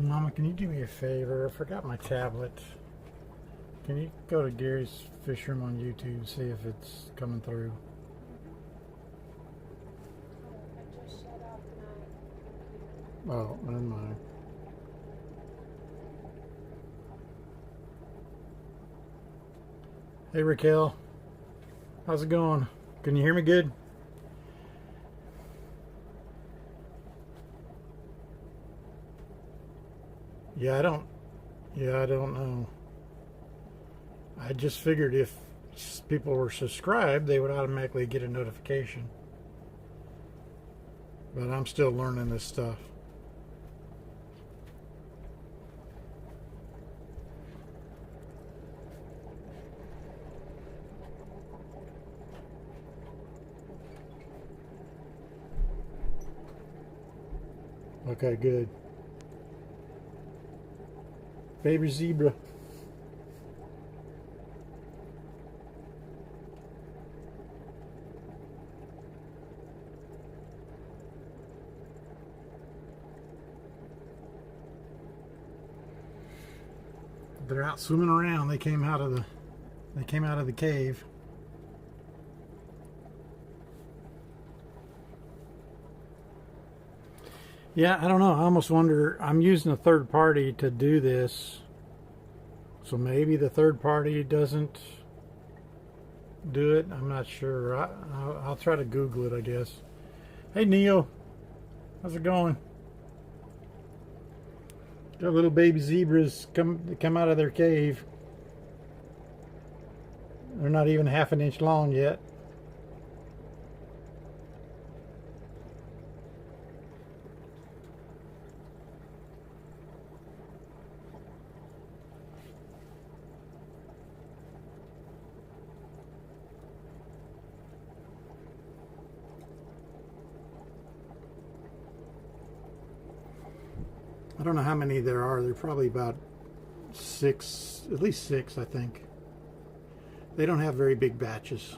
Mama, can you do me a favor? I forgot my tablet. Can you go to Gary's Fish Room on YouTube, see if it's coming through? I just shut off my computer. Oh, never mind. Hey Raquel, how's it going? Can you hear me good? I don't know. I just figured if people were subscribed, they would automatically get a notification. But I'm still learning this stuff. Okay, good. Baby zebra. They're out swimming around. They came out of the cave. Yeah, I don't know. I almost wonder, I'm using a third party to do this. So maybe the third party doesn't do it. I'm not sure. I'll try to Google it, I guess. Hey, Neo. How's it going? Got little baby zebras come out of their cave. They're not even half an inch long yet. I don't know how many there are. There are probably about 6, at least 6, I think. They don't have very big batches.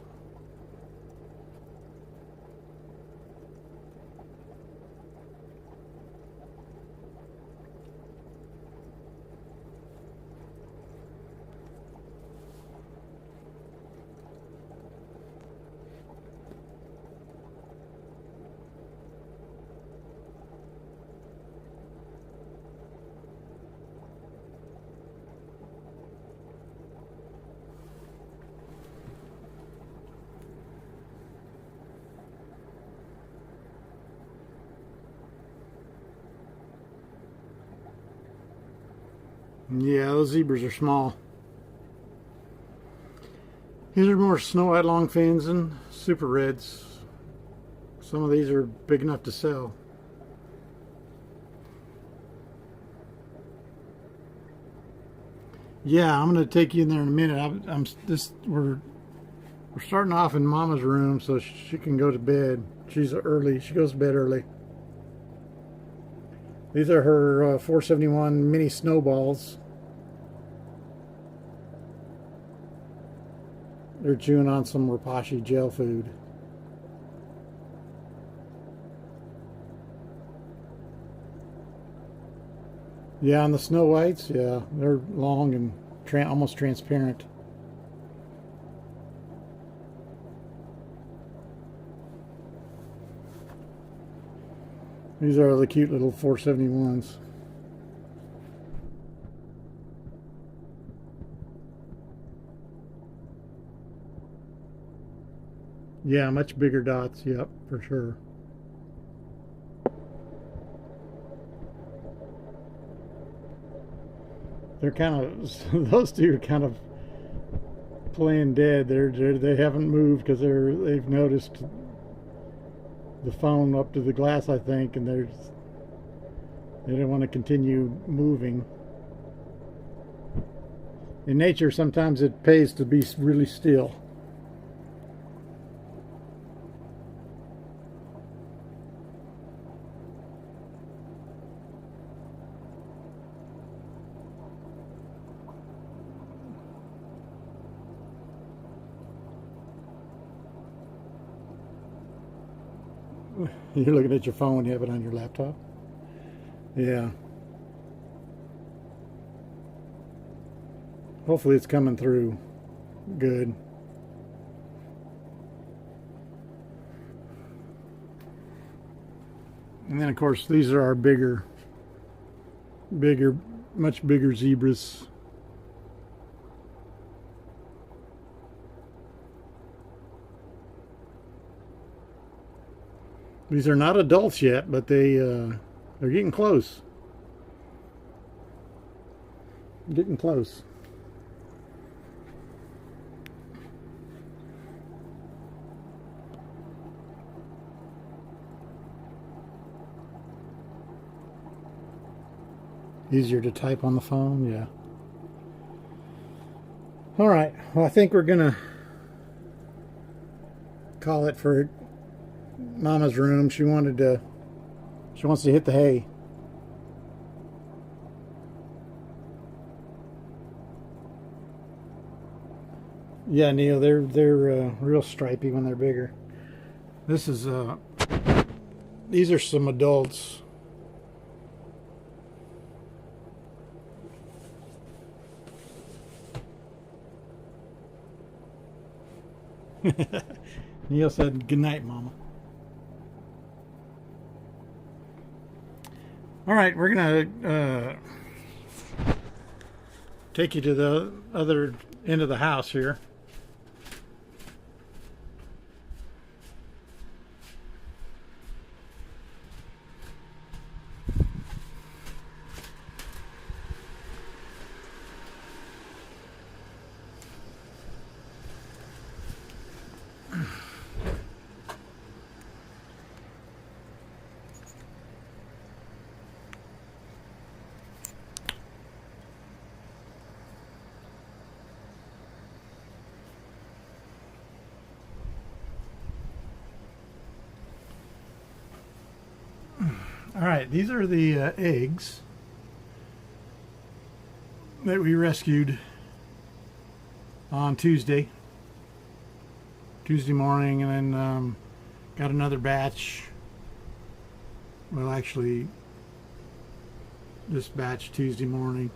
Yeah, those zebras are small. These are more snow-eyed longfins and super reds. Some of these are big enough to sell. Yeah, I'm gonna take you in there in a minute. We're starting off in Mama's room so she can go to bed. She goes to bed early. These are her 471 mini snowballs. They're chewing on some Repashy gel food. Yeah, and the snow whites, yeah, they're long and almost transparent. These are the cute little 471s. Yeah, much bigger dots, yep, for sure. They're kind of, those two are kind of playing dead. They haven't moved because they've noticed the phone up to the glass, I think, and they don't want to continue moving. In nature, sometimes it pays to be really still. You're looking at your phone, you have it on your laptop? Yeah. Hopefully it's coming through good. And then of course these are our bigger, much bigger zebras. These are not adults yet, but they're getting close. Getting close. Easier to type on the phone, yeah. All right, well, I think we're gonna call it for Mama's room. She wants to hit the hay. Yeah, Neil, they're real stripy when they're bigger. This is these are some adults. Neil said, "Good night, Mama." All right, we're gonna take you to the other end of the house here. All right, these are the eggs that we rescued on Tuesday morning, and then got another batch. Well, actually, this batch Tuesday morning,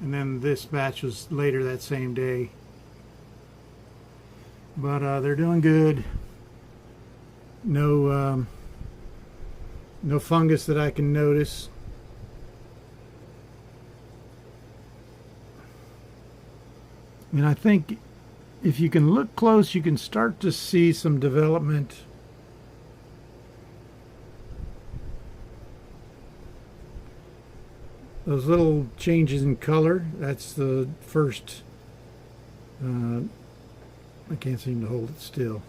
and then this batch was later that same day. But they're doing good. No fungus that I can notice. And I think if you can look close, you can start to see some development. Those little changes in color, that's the first, I can't seem to hold it still.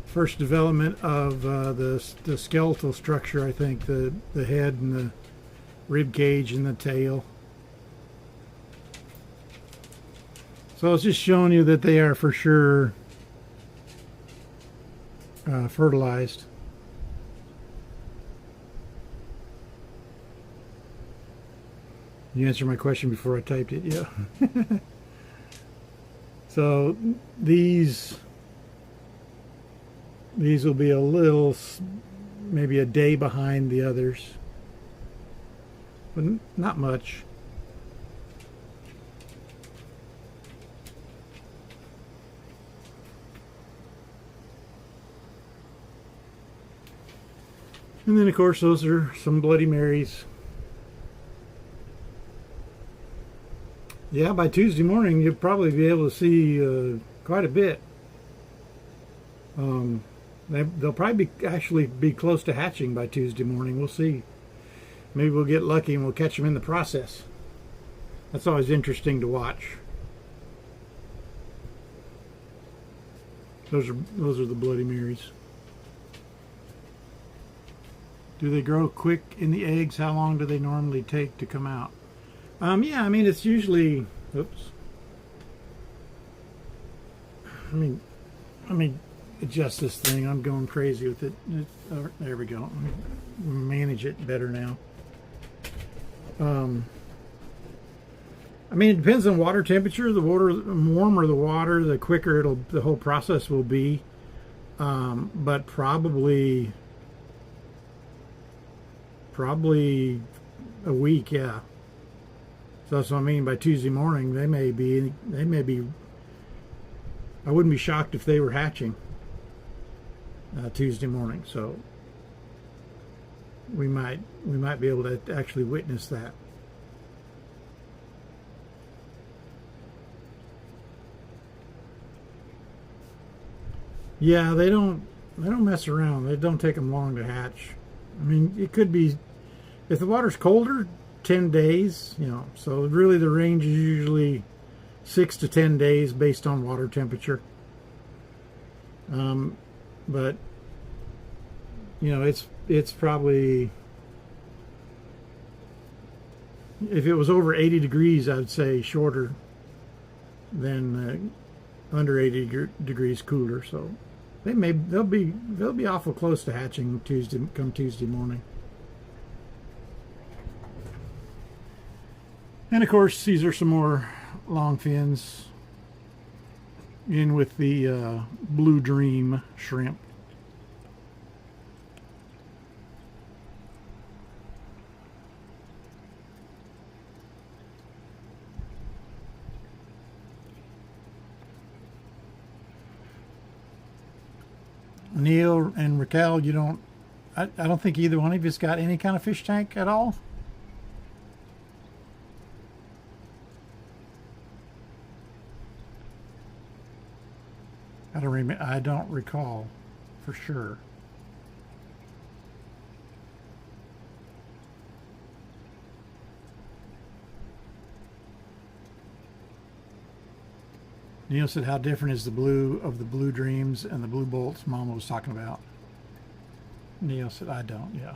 First development of the skeletal structure, I think, the head and the rib cage and the tail. So it's just showing you that they are for sure fertilized. You answered my question before I typed it, yeah. So these will be a little, maybe a day behind the others, but not much. And then of course those are some Bloody Marys. Yeah, by Tuesday morning you'll probably be able to see quite a bit. They'll probably actually be close to hatching by Tuesday morning. We'll see. Maybe we'll get lucky and we'll catch them in the process. That's always interesting to watch. Those are the Bloody Marys. Do they grow quick in the eggs? How long do they normally take to come out? Yeah, I mean it's usually. Oops. Let me adjust this thing. I'm going crazy with it. There we go. Manage it better now. I mean, it depends on water temperature. The warmer the water, the quicker the whole process will be. But probably Probably a week, yeah. So that's what I mean by Tuesday morning. They may be. I wouldn't be shocked if they were hatching Tuesday morning. So we might be able to actually witness that. Yeah, they don't mess around. They don't take them long to hatch. I mean, it could be if the water's colder, 10 days, So really the range is usually 6 to 10 days based on water temperature. But it's probably, if it was over 80 degrees, I'd say shorter than under 80 degrees cooler. So they'll be awful close to hatching Tuesday morning. And of course, these are some more long fins in with the Blue Dream shrimp. Neil and Raquel, I don't think either one of you's got any kind of fish tank at all. I don't recall for sure. Neil said, how different is the blue of the Blue Dreams and the Blue Bolts Mama was talking about? Neil said, I don't, yeah.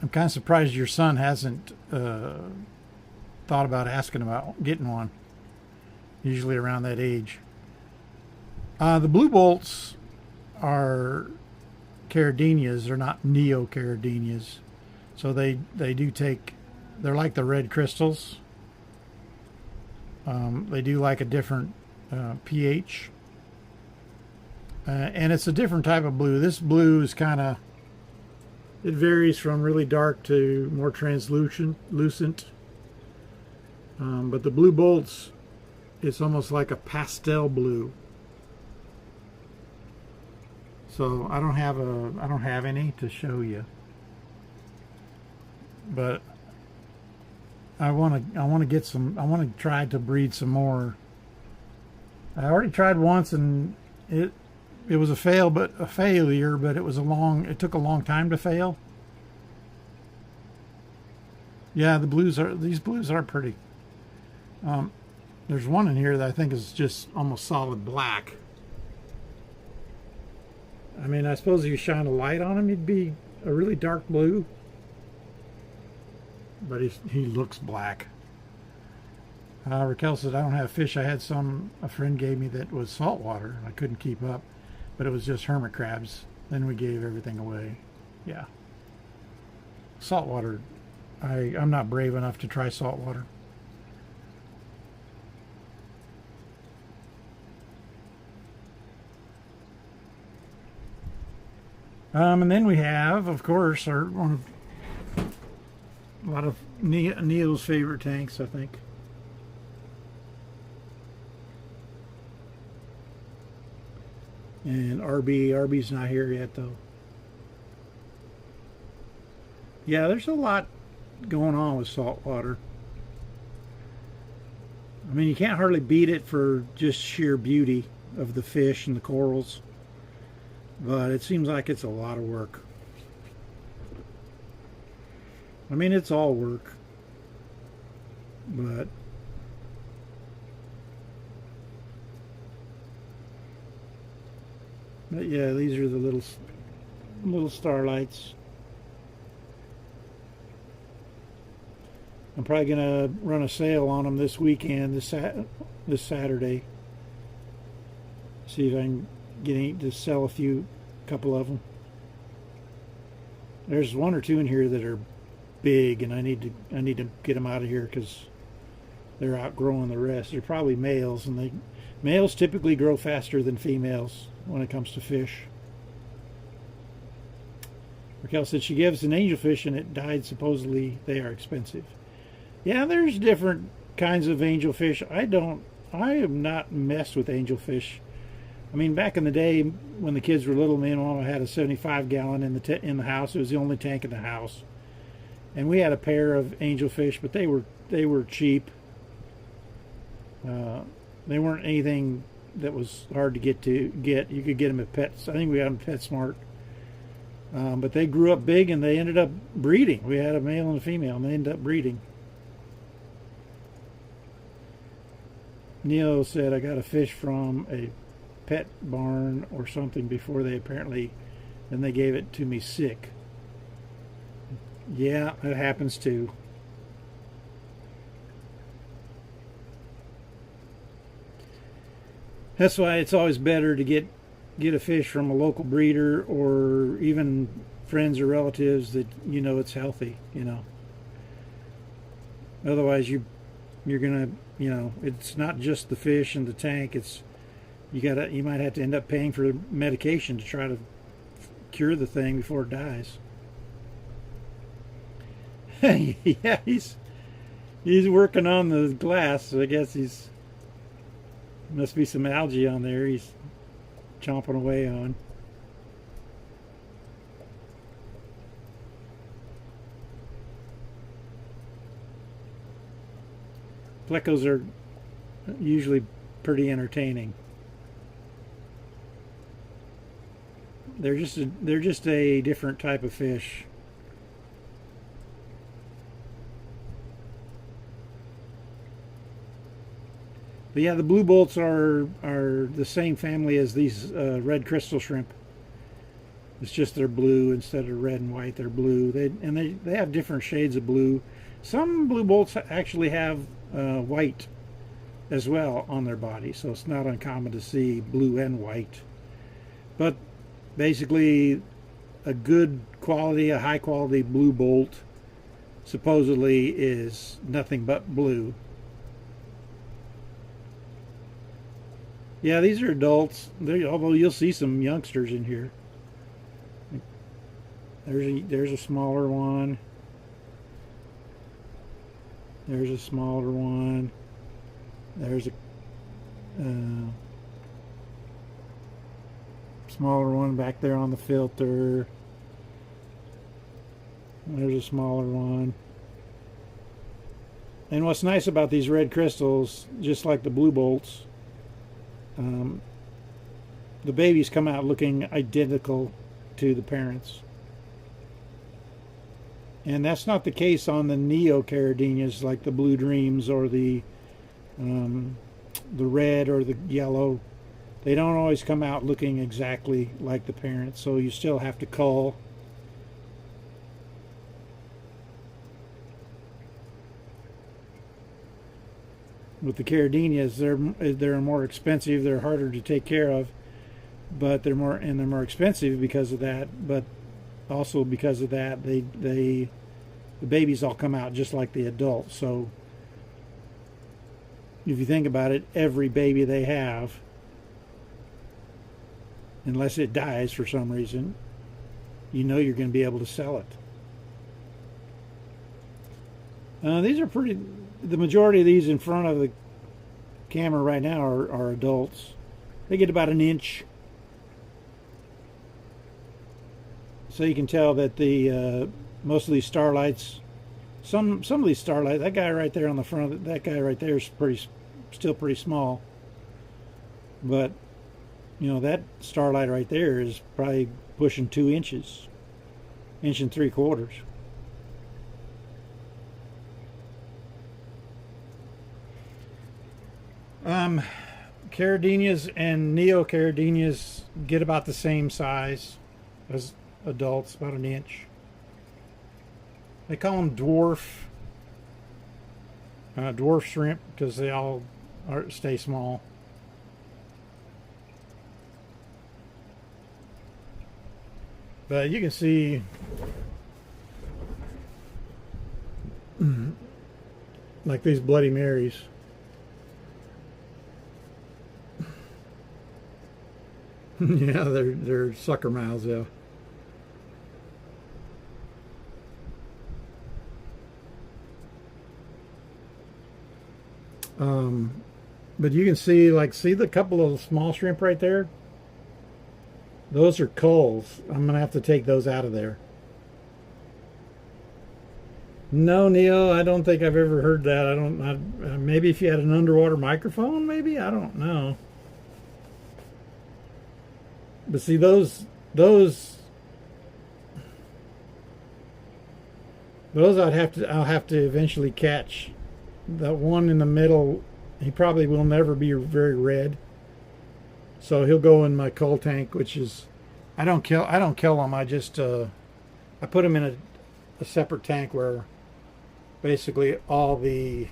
I'm kind of surprised your son hasn't thought about asking about getting one. Usually around that age. The Blue Bolts are Caridinias. They're not Neocaridinias. So they do take, they're like the red crystals. They do like a different pH. And it's a different type of blue. This blue is kind of, it varies from really dark to more translucent. But the Blue Bolts, it's almost like a pastel blue. So I don't have any to show you. But I want to try to breed some more. I already tried once and it was a failure, but it took a long time to fail. Yeah, these blues are pretty. There's one in here that I think is just almost solid black. I mean, I suppose if you shine a light on him, he'd be a really dark blue. But he looks black. Raquel said, I don't have fish. I had some a friend gave me that was saltwater. I couldn't keep up. But it was just hermit crabs. Then we gave everything away. Yeah. Saltwater. I'm not brave enough to try saltwater. And then we have, of course, a lot of Neil's favorite tanks, I think. And RB's not here yet, though. Yeah, there's a lot going on with saltwater. I mean, you can't hardly beat it for just sheer beauty of the fish and the corals. But it seems like it's a lot of work. I mean, it's all work. But yeah, these are the little starlights. I'm probably gonna run a sale on them this weekend, this Saturday. See if I can to sell a couple of them. There's one or two in here that are big, and I need to get them out of here because they're outgrowing the rest. They're probably males, and males typically grow faster than females when it comes to fish. Raquel said she gives an angelfish and it died. Supposedly they are expensive. Yeah, there's different kinds of angelfish. I have not messed with angelfish. I mean, back in the day when the kids were little, me and Mama had a 75-gallon in the house. It was the only tank in the house, and we had a pair of angelfish, but they were cheap. They weren't anything that was hard to get. You could get them at Pets. I think we had them at PetSmart. But they grew up big and they ended up breeding. We had a male and a female, and they ended up breeding. Neil said, I got a fish from a pet barn or something before then they gave it to me sick. Yeah, it happens too. That's why it's always better to get a fish from a local breeder or even friends or relatives that you know it's healthy, you know. Otherwise you're gonna, you know, it's not just the fish and the tank, it's you might have to end up paying for medication to try to cure the thing before it dies. Yeah, he's working on the glass, so I guess must be some algae on there he's chomping away on. Plecos are usually pretty entertaining. They're just a different type of fish. But yeah, the blue bolts are the same family as these red crystal shrimp. It's just they're blue instead of red and white. They're blue. They have different shades of blue. Some blue bolts actually have white as well on their body, so it's not uncommon to see blue and white. But basically, a high quality blue bolt supposedly is nothing but blue. Yeah, these are adults. Although you'll see some youngsters in here. There's a smaller one. There's a smaller one. There's a smaller one back there on the filter. There's a smaller one. And what's nice about these red crystals, just like the blue bolts, the babies come out looking identical to the parents. And that's not the case on the neocaridinias like the Blue Dreams or the red or the yellow. They don't always come out looking exactly like the parents, so you still have to cull. With the caridinias, they're more expensive. They're harder to take care of, but they're more expensive because of that. But also because of that, the babies all come out just like the adults. So if you think about it, every baby they have, unless it dies for some reason, you know you're going to be able to sell it. These are pretty. The majority of these in front of the camera right now are adults. They get about an inch. So you can tell that the most of these starlights, some of these starlights, that guy right there on the front, that guy right there is still pretty small. But you know, that starlight right there is probably pushing 2 inches, 1 3/4 inches. Caridinias and neocaridinias get about the same size as adults, about an inch. They call them dwarf shrimp because they all stay small. But you can see like these Bloody Marys. Yeah, they're sucker mouths, yeah. But you can see, like, see the couple of small shrimp right there? Those are culls. I'm going to have to take those out of there. No, Neil, I don't think I've ever heard that. Maybe if you had an underwater microphone, maybe? I don't know. But see, those I'll have to eventually catch. That one in the middle, he probably will never be very red. So he'll go in my cull tank, which is, I don't kill them. I just I put them in a separate tank where basically all the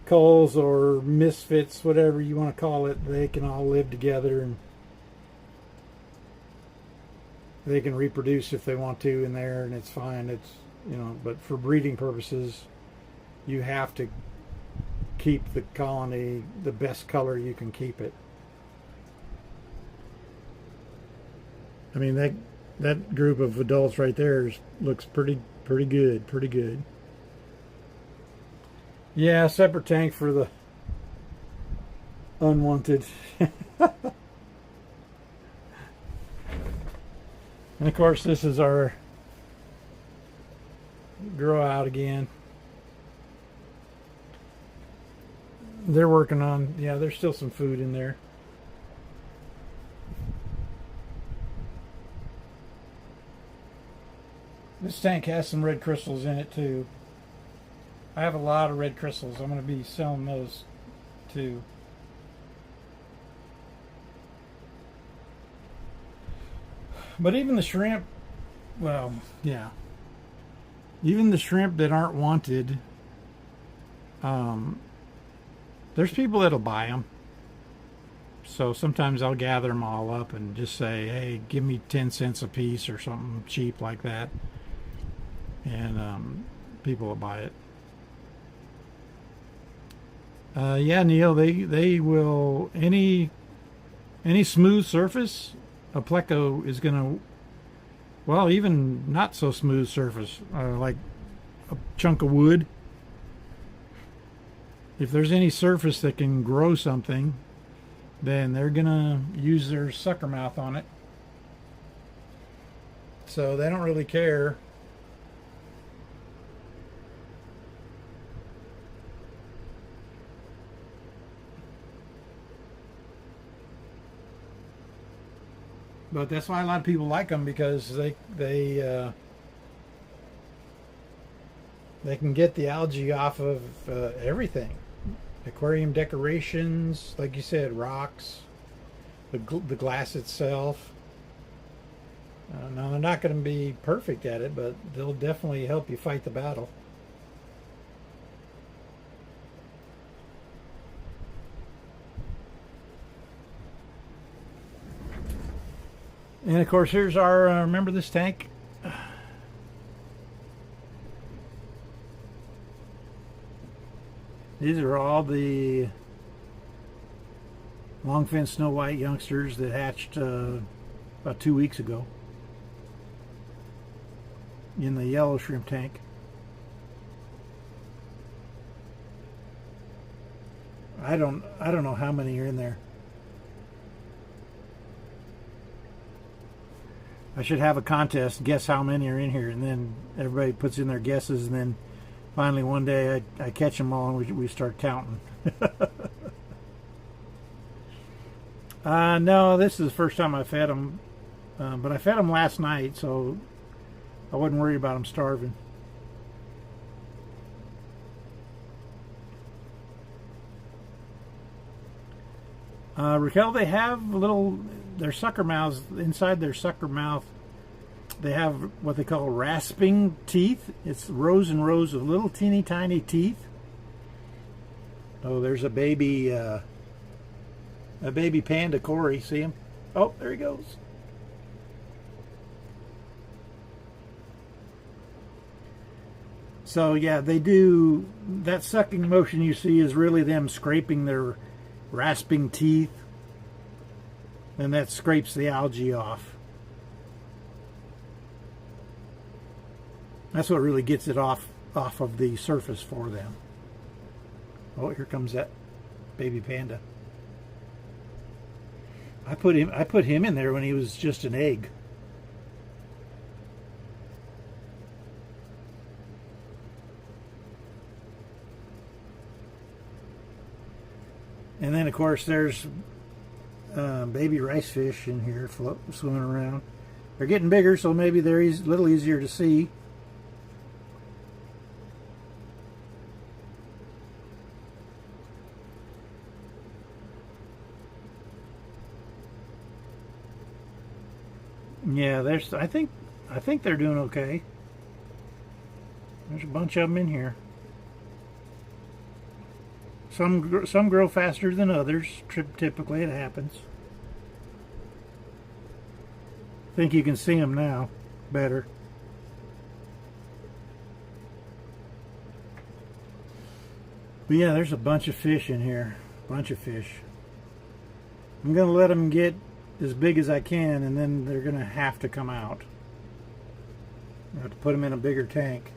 culls or misfits, whatever you want to call it, they can all live together and they can reproduce if they want to in there, and it's fine. It's, you know, but for breeding purposes, you have to keep the colony the best color you can keep it. I mean, that group of adults right there looks pretty good. Yeah, separate tank for the unwanted. And of course, this is our grow out again. They're working on, yeah, there's still some food in there. This tank has some red crystals in it too. I have a lot of red crystals. I'm going to be selling those too. But even the shrimp, well, yeah. Even the shrimp that aren't wanted, there's people that'll buy them. So sometimes I'll gather them all up and just say, hey, give me 10 cents a piece or something cheap like that. And people will buy it. Yeah, Neil, they will, any smooth surface, a pleco is going to, well, even not so smooth surface, like a chunk of wood. If there's any surface that can grow something, then they're going to use their sucker mouth on it. So they don't really care. But that's why a lot of people like them, because they can get the algae off of everything. Aquarium decorations, like you said, rocks, the glass itself. Now they're not going to be perfect at it, but they'll definitely help you fight the battle. And of course, here's our, remember this tank? These are all the longfin snow white youngsters that hatched about 2 weeks ago in the yellow shrimp tank. I don't know how many are in there. I should have a contest, guess how many are in here, and then everybody puts in their guesses, and then finally one day I catch them all and we start counting. No, this is the first time I fed them, but I fed them last night, so I wasn't worried about them starving. Raquel, they have their sucker mouths, inside their sucker mouth, they have what they call rasping teeth. It's rows and rows of little teeny tiny teeth. Oh, there's a baby panda, Corey. See him? Oh, there he goes. So yeah, they do, that sucking motion you see is really them scraping their rasping teeth, and that scrapes the algae off. That's what really gets it off of the surface for them. Oh, here comes that baby panda. I put him in there when he was just an egg. And then of course there's baby rice fish in here swimming around. They're getting bigger, so maybe they're a little easier to see. Yeah, I think they're doing okay. There's a bunch of them in here. Some grow faster than others. Typically, it happens. I think you can see them now better. But yeah, there's a bunch of fish in here. Bunch of fish. I'm gonna let them get as big as I can, and then they're gonna have to come out. I have to put them in a bigger tank.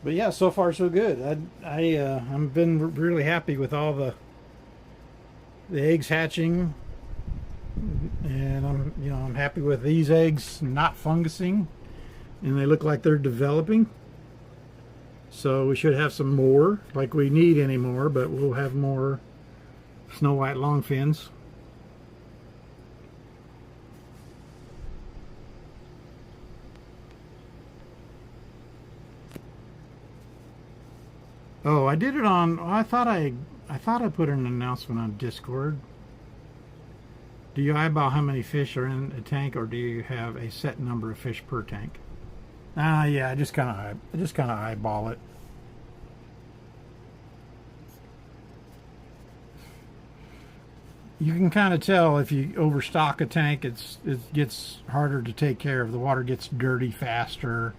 But yeah, so far so good. I've been really happy with all the eggs hatching, and I'm happy with these eggs not fungusing, and they look like they're developing. So we should have some more, like we need any more, but we'll have more snow white longfins. Oh, I did it on. I thought I put an announcement on Discord. Do you eyeball how many fish are in a tank, or do you have a set number of fish per tank? Yeah, I just kind of eyeball it. You can kind of tell if you overstock a tank, it gets harder to take care of. The water gets dirty faster,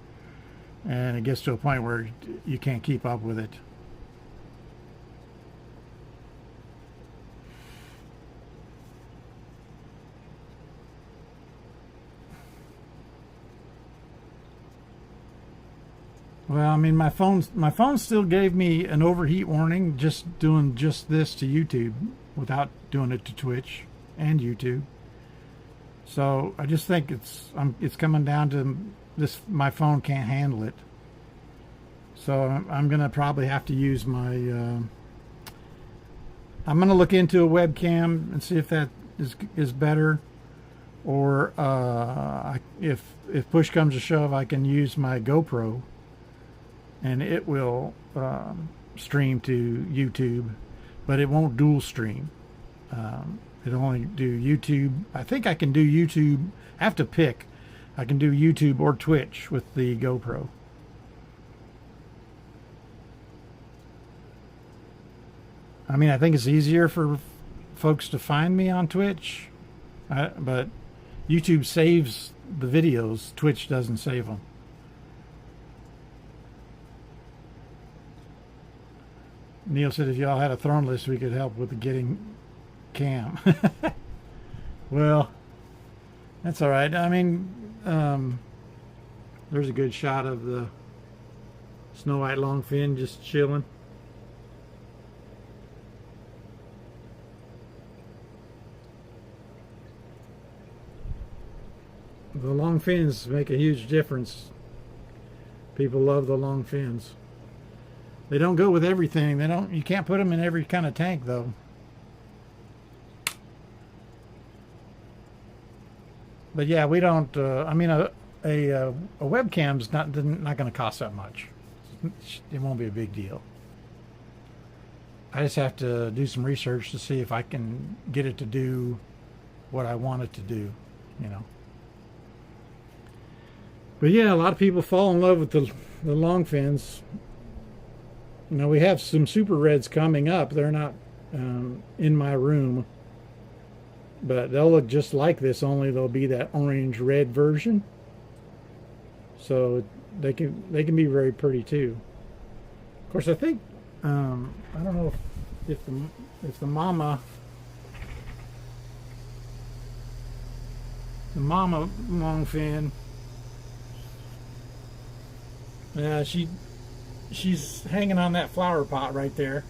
and it gets to a point where you can't keep up with it. Well, I mean, my phone still gave me an overheat warning just doing just this to YouTube without doing it to Twitch and YouTube. So I just think it's coming down to this. My phone can't handle it. So I'm gonna probably have to use my. I'm gonna look into a webcam and see if that is better, or if push comes to shove, I can use my GoPro. And it will stream to YouTube, but it won't dual stream. It'll only do YouTube. I think I can do YouTube. I have to pick. I can do YouTube or Twitch with the GoPro. I mean, I think it's easier for folks to find me on Twitch, but YouTube saves the videos. Twitch doesn't save them. Neil said if y'all had a throne list, we could help with getting cam. Well, that's all right. I mean, there's a good shot of the snow white longfin just chilling. The long fins make a huge difference. People love the long fins. They don't go with everything. You can't put them in every kind of tank, though. But yeah, we don't. I mean, a webcam's not going to cost that much. It won't be a big deal. I just have to do some research to see if I can get it to do what I want it to do. But yeah, a lot of people fall in love with the long fins. We have some super reds coming up. They're not in my room, but they'll look just like this, only they'll be that orange red version. So they can be very pretty too. Of course, I think I don't know if the mama longfin, she's hanging on that flower pot right there.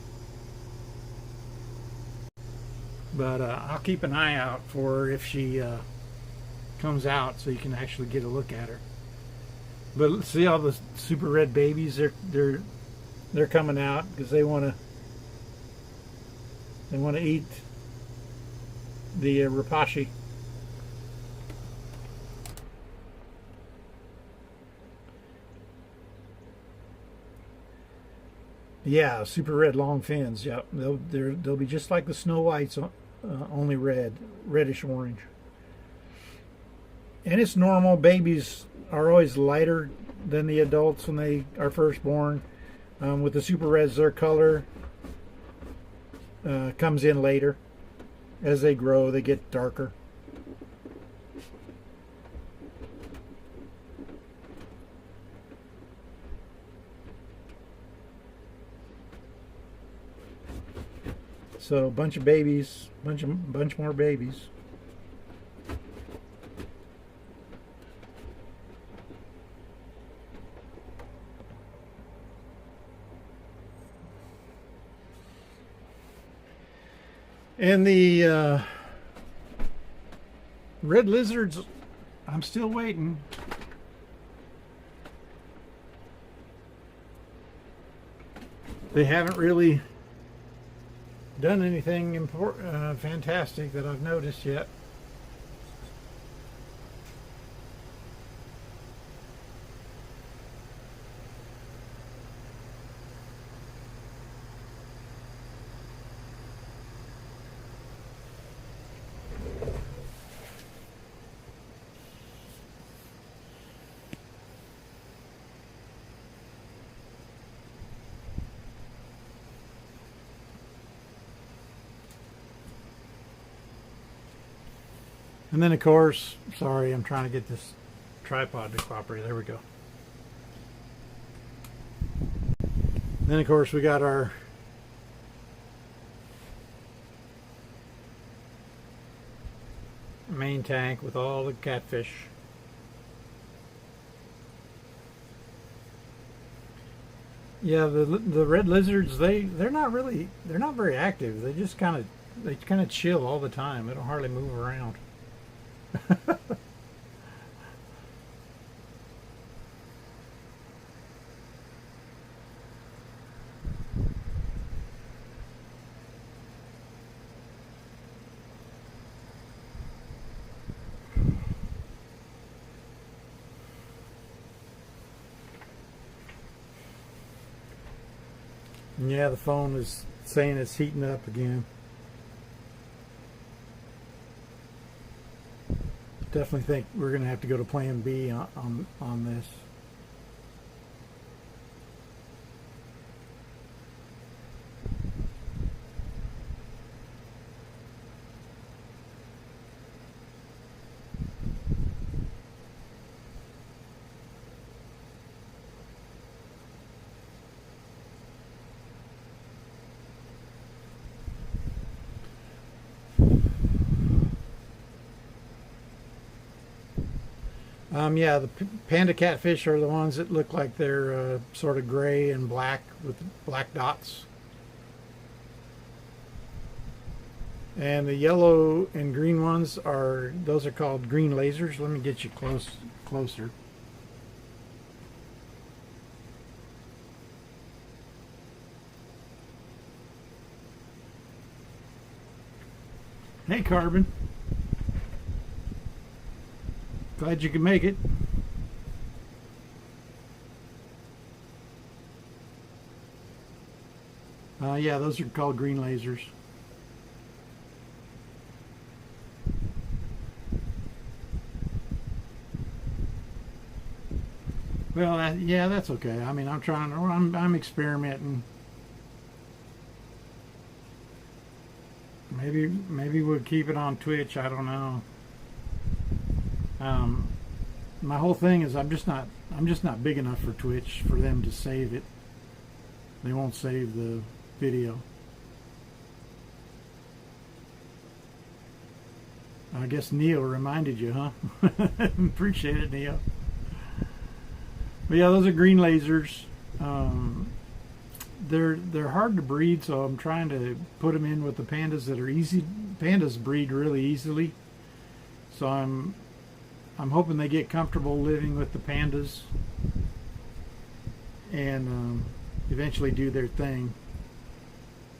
But I'll keep an eye out for her if she comes out, so you can actually get a look at her. But see all the super red babies? They're coming out because they want to eat the Rapashi. Yeah, super red long fins. Yeah, they'll be just like the Snow Whites, only reddish orange. And it's normal. Babies are always lighter than the adults when they are first born. With the super reds, their color comes in later. As they grow, they get darker. So a bunch of babies, bunch more babies. And the red lizards, I'm still waiting. They haven't really done anything fantastic that I've noticed yet. And then, of course, sorry, I'm trying to get this tripod to cooperate. There we go. Then, of course, we got our main tank with all the catfish. Yeah, the red lizards, they're not very active. They kind of chill all the time. They don't hardly move around. Yeah, the phone is saying it's heating up again. Definitely think we're going to have to go to plan B on this. Yeah, the panda catfish are the ones that look like they're sort of gray and black with black dots. And the yellow and green ones those are called green lasers. Let me get you closer. Hey, Carbon. Glad you could make it. Yeah, those are called green lasers. Well, yeah, that's okay. I mean, I'm experimenting. Maybe we'll keep it on Twitch. I don't know. My whole thing is I'm I'm just not big enough for Twitch for them to save it. They won't save the video. I guess Neil reminded you, huh? Appreciate it, Neil. But yeah, those are green lasers. They're hard to breed, so I'm trying to put them in with the pandas that are easy. Pandas breed really easily, so I'm hoping they get comfortable living with the pandas and eventually do their thing.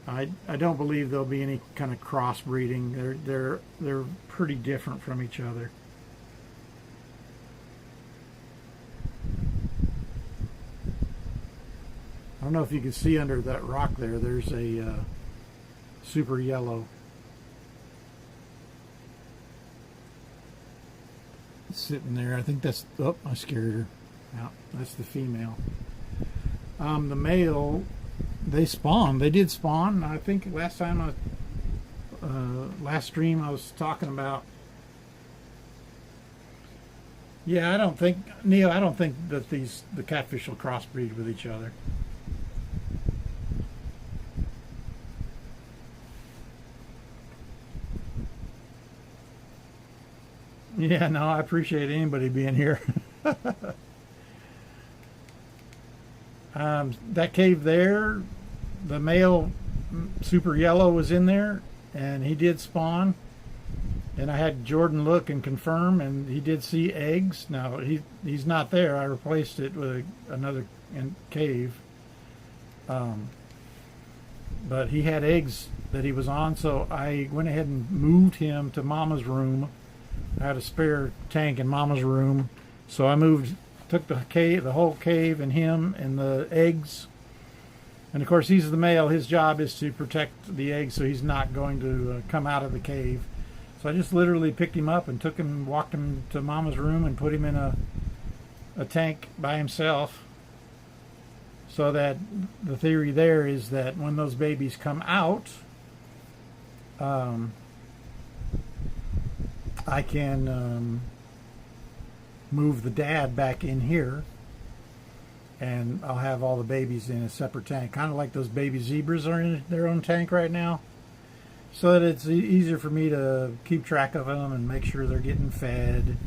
I don't believe there'll be any kind of crossbreeding. They're pretty different from each other. I don't know if you can see under that rock there. There's a super yellow. Sitting there. I think that's. Oh, I scared her. Yeah, that's the female. The male. They spawn. They did spawn. I think last time last stream I was talking about. Yeah, I don't think Neil. I don't think that the catfish will crossbreed with each other. Yeah, no, I appreciate anybody being here. That cave there, the male super yellow was in there, and he did spawn. And I had Jordan look and confirm, and he did see eggs. Now he's not there. I replaced it with another cave, but he had eggs that he was on. So I went ahead and moved him to Mama's room. I had a spare tank in Mama's room, so I took the cave, the whole cave, and him and the eggs. And of course, he's the male. His job is to protect the eggs, so he's not going to come out of the cave. So I just literally picked him up and walked him to Mama's room and put him in a tank by himself. So that the theory there is that when those babies come out, I can move the dad back in here, and I'll have all the babies in a separate tank, kind of like those baby zebras are in their own tank right now, so that it's easier for me to keep track of them and make sure they're getting fed.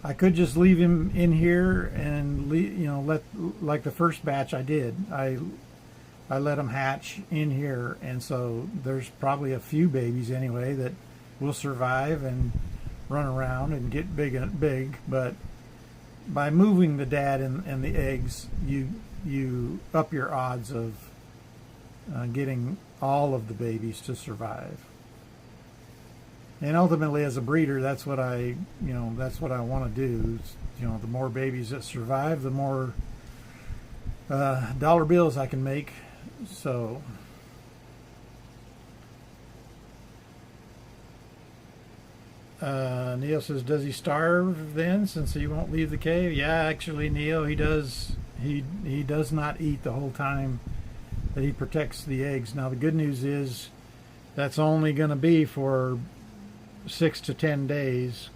I could just leave him in here and let, like the first batch I did. I let them hatch in here, and so there's probably a few babies anyway that will survive and run around and get big. But by moving the dad and the eggs, you up your odds of getting all of the babies to survive. And ultimately, as a breeder, that's what I want to do. The more babies that survive, the more dollar bills I can make. So Neil says, does he starve then since he won't leave the cave? Yeah, actually, Neil, he does. He does not eat the whole time that he protects the eggs. Now the good news is that's only going to be for 6 to 10 days.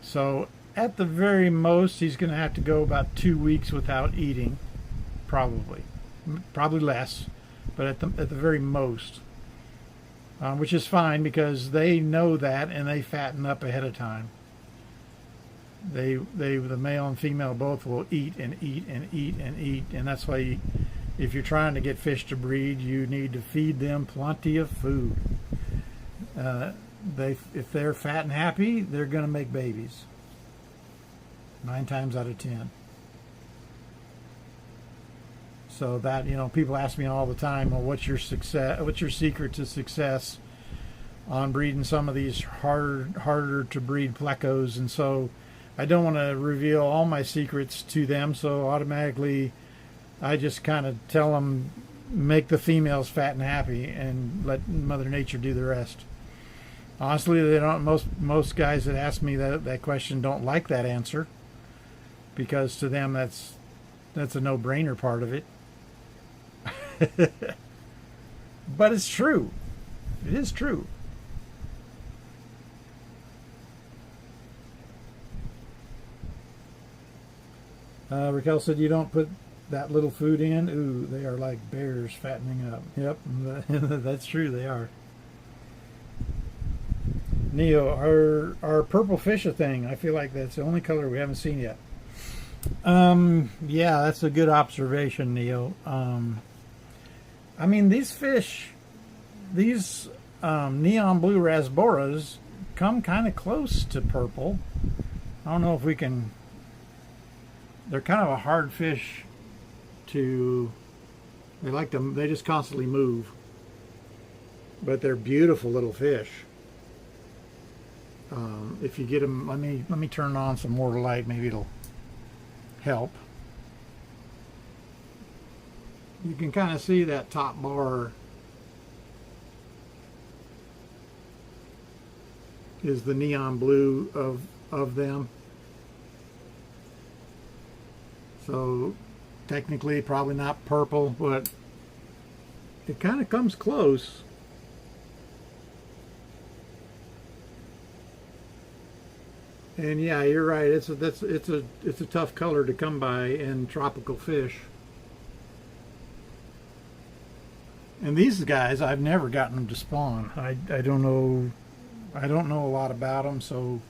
So at the very most, he's going to have to go about 2 weeks without eating, probably less, but at the very most, which is fine because they know that and they fatten up ahead of time. The male and female both will eat and eat and eat and eat, and that's why if you're trying to get fish to breed, you need to feed them plenty of food. If they're fat and happy, they're going to make babies 9 times out of 10. So that, people ask me all the time, well, what's your secret to success on breeding some of these harder to breed plecos? And so I don't want to reveal all my secrets to them, so automatically I just kind of tell them, make the females fat and happy and let Mother Nature do the rest. Honestly, they don't. Most guys that ask me that question don't like that answer, because to them that's a no-brainer part of it. But it's true. It is true. Raquel said you don't put that little food in. Ooh, they are like bears fattening up. Yep, that's true. They are. Neo, are purple fish a thing? I feel like that's the only color we haven't seen yet. Yeah, that's a good observation, Neo. I mean, these fish, these neon blue rasboras come kind of close to purple. I don't know if we can. They're kind of a hard fish to. They just constantly move. But they're beautiful little fish. If you get them, let me turn on some more light. Maybe it'll help. You can kind of see that top bar is the neon blue of them. So technically probably not purple, but it kind of comes close. And yeah, you're right. It's a tough color to come by in tropical fish. And these guys, I've never gotten them to spawn. I don't know a lot about them, so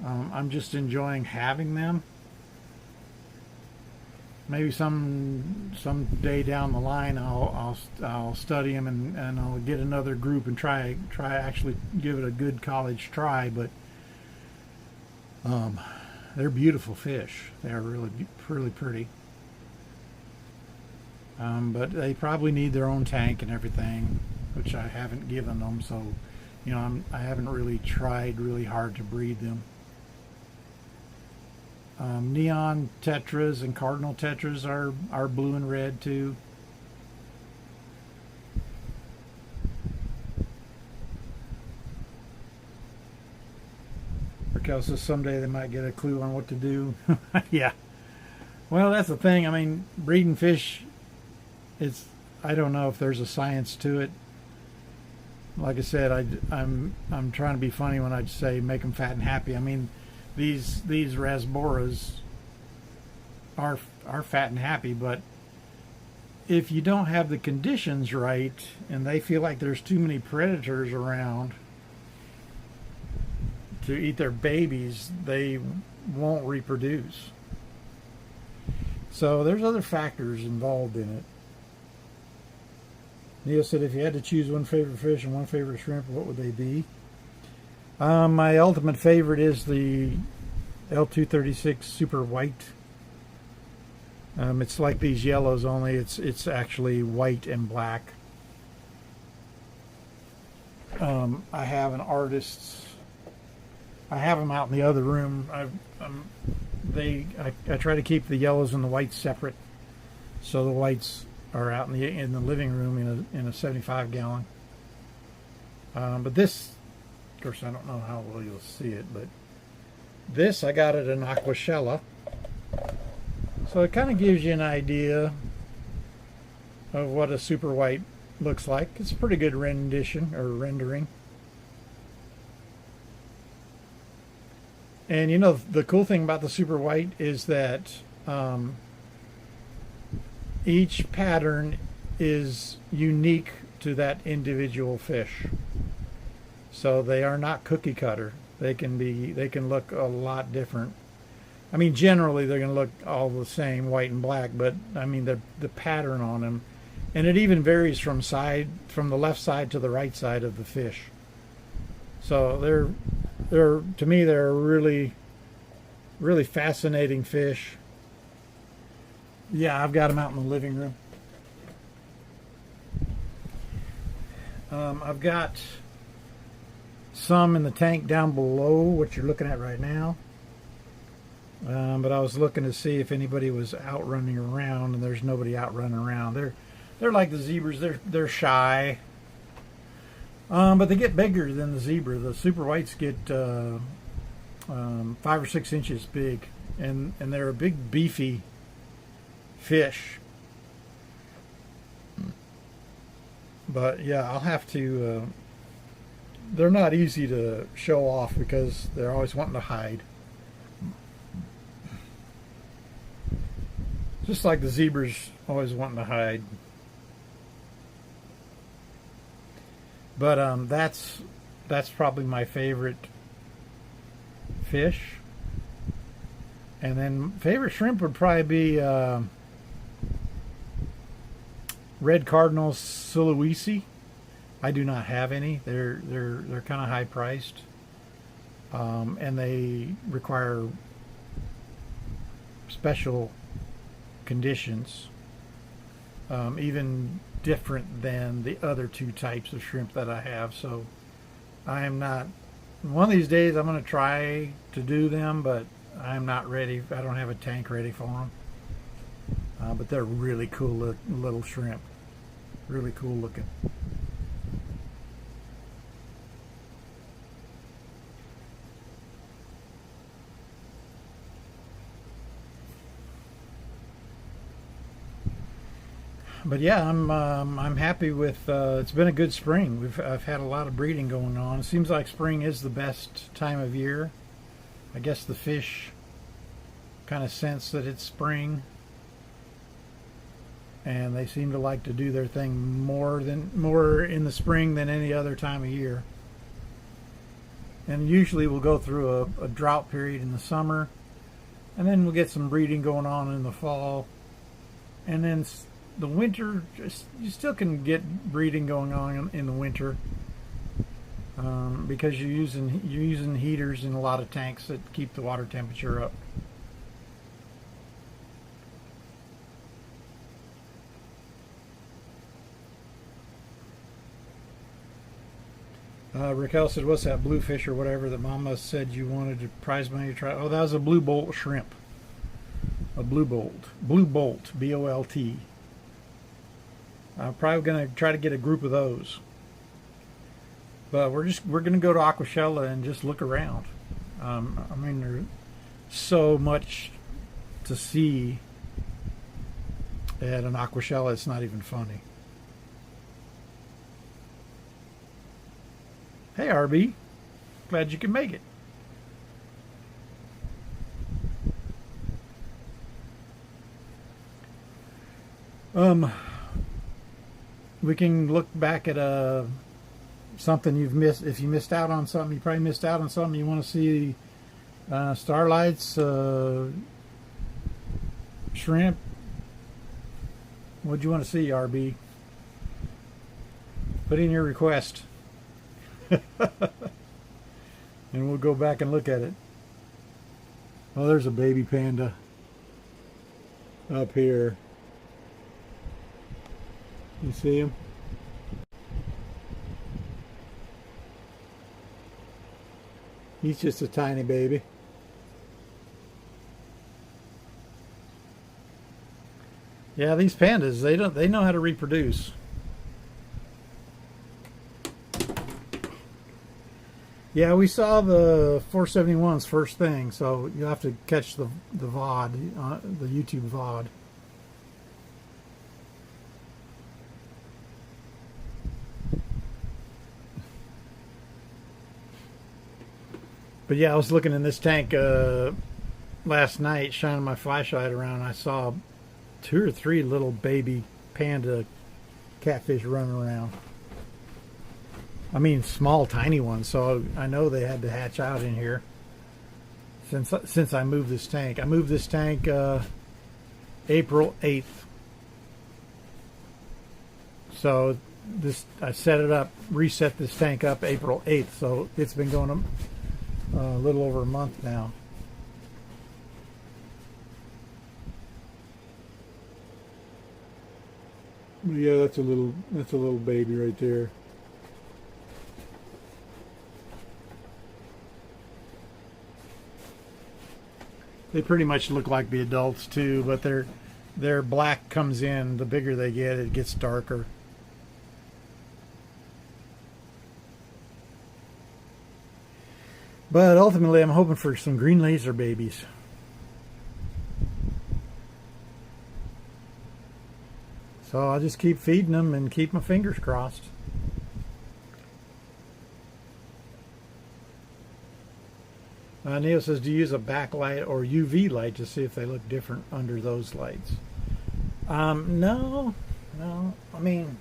I'm just enjoying having them. Maybe some day down the line I'll study them and I'll get another group and try actually give it a good college try. But they're beautiful fish. They're really pretty. But they probably need their own tank and everything, which I haven't given them. So, you know, I haven't really tried really hard to breed them. Neon tetras and cardinal tetras are blue and red too. Raquel says someday they might get a clue on what to do. Yeah. Well, that's the thing. I mean, breeding fish, I don't know if there's a science to it. Like I said, I'm trying to be funny when I say make them fat and happy. I mean, these rasboras are fat and happy, but if you don't have the conditions right and they feel like there's too many predators around to eat their babies, they won't reproduce. So there's other factors involved in it. Neil said, if you had to choose one favorite fish and one favorite shrimp, what would they be? My ultimate favorite is the L236 Super White. It's like these yellows, only it's actually white and black. I have an artist's. I have them out in the other room. I try to keep the yellows and the whites separate, so the whites are out in the living room in a 75 gallon. But this, of course, I don't know how well you'll see it, but this I got at an Aquashella. So it kind of gives you an idea of what a super white looks like. It's a pretty good rendition or rendering. And you know, the cool thing about the super white is that each pattern is unique to that individual fish. So they are not cookie cutter. They can look a lot different. I mean, generally they're going to look all the same, white and black, but I mean the pattern on them, and it even varies from the left side to the right side of the fish. So they're to me they're really fascinating fish. Yeah, I've got them out in the living room. I've got some in the tank down below, what you're looking at right now. But I was looking to see if anybody was out running around, and there's nobody out running around. They're like the zebras. They're shy. But they get bigger than the zebra. The super whites get 5 or 6 inches big, and they're a big beefy fish. But yeah, I'll have to. They're not easy to show off because they're always wanting to hide. Just like the zebras always wanting to hide. But that's probably my favorite fish. And then favorite shrimp would probably be red cardinal Sulawesi. I do not have any. They're kind of high priced, and they require special conditions, even different than the other two types of shrimp that I have. So I am not. One of these days I'm going to try to do them, but I'm not ready. I don't have a tank ready for them. But they're really cool little shrimp. Really cool looking. But yeah, I'm happy with. It's been a good spring. I've had a lot of breeding going on. It seems like spring is the best time of year. I guess the fish kind of sense that it's spring, and they seem to like to do their thing more in the spring than any other time of year. And usually we'll go through a drought period in the summer, and then we'll get some breeding going on in the fall, and then the winter, you still can get breeding going on in the winter, because you're using heaters in a lot of tanks that keep the water temperature up. Raquel said, "What's that bluefish or whatever that Mama said you wanted to prize money to try?" Oh, that was a blue bolt shrimp. A blue bolt, B-O-L-T. I'm probably going to try to get a group of those. But we're going to go to Aquashella and just look around. I mean, there's so much to see at an Aquashella, it's not even funny. Hey, RB. Glad you can make it. We can look back at something you've missed. If you missed out on something, you probably missed out on something. You want to see starlights, shrimp. What do you want to see, RB? Put in your request. And we'll go back and look at it. Oh, there's a baby panda up here. You see him? He's just a tiny baby. Yeah, these pandas, they know how to reproduce. Yeah, we saw the 471s first thing, so you'll have to catch the VOD, the YouTube VOD. But yeah, I was looking in this tank last night, shining my flashlight around, and I saw 2 or 3 little baby panda catfish running around. I mean, small, tiny ones. So I know they had to hatch out in here since I moved this tank. I moved this tank April 8th. So I set it up, reset this tank up April 8th. So it's been going a little over a month now. Yeah, that's a little baby right there. They pretty much look like the adults too, but their black comes in. The bigger they get, it gets darker. But ultimately, I'm hoping for some green laser babies. So I'll just keep feeding them and keep my fingers crossed. Neil says, do you use a backlight or UV light to see if they look different under those lights? No, no. I mean,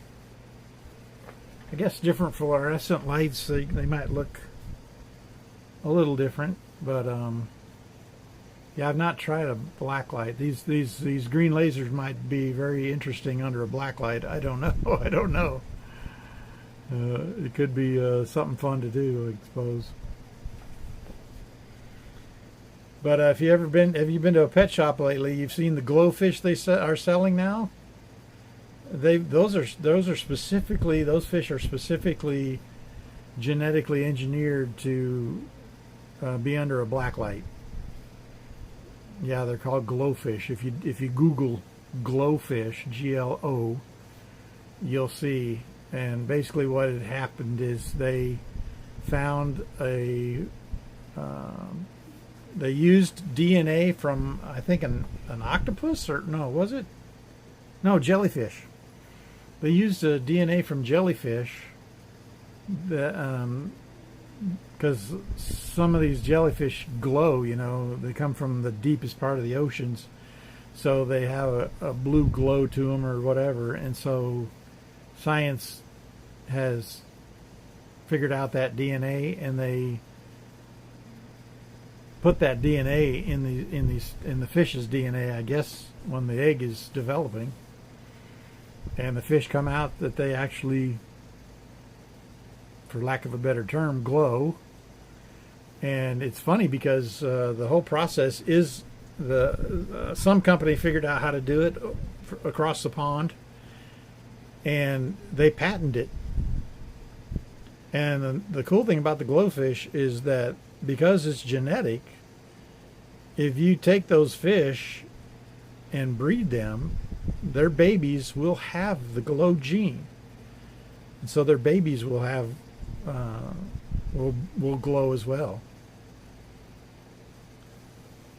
I guess different fluorescent lights, they might look a little different, but yeah, I've not tried a black light. These green lasers might be very interesting under a black light. I don't know. I don't know. It could be something fun to do, I suppose. But have you been to a pet shop lately? You've seen the glowfish are selling now. Those fish are specifically genetically engineered to be under a black light. Yeah, they're called glowfish. If you Google glowfish, GLO, you'll see. And basically, what had happened is they found they used DNA from, I think, an octopus, or no, was it? No, jellyfish. They used DNA from jellyfish because some of these jellyfish glow, they come from the deepest part of the oceans, so they have a blue glow to them or whatever, and so science has figured out that DNA, and they put that DNA in the fish's DNA, I guess, when the egg is developing, and the fish come out that they actually, for lack of a better term, glow. And it's funny because the whole process is some company figured out how to do it across the pond, and they patented it. And the cool thing about the glowfish is that because it's genetic, if you take those fish and breed them, their babies will have the glow gene, and so their babies will have will glow as well.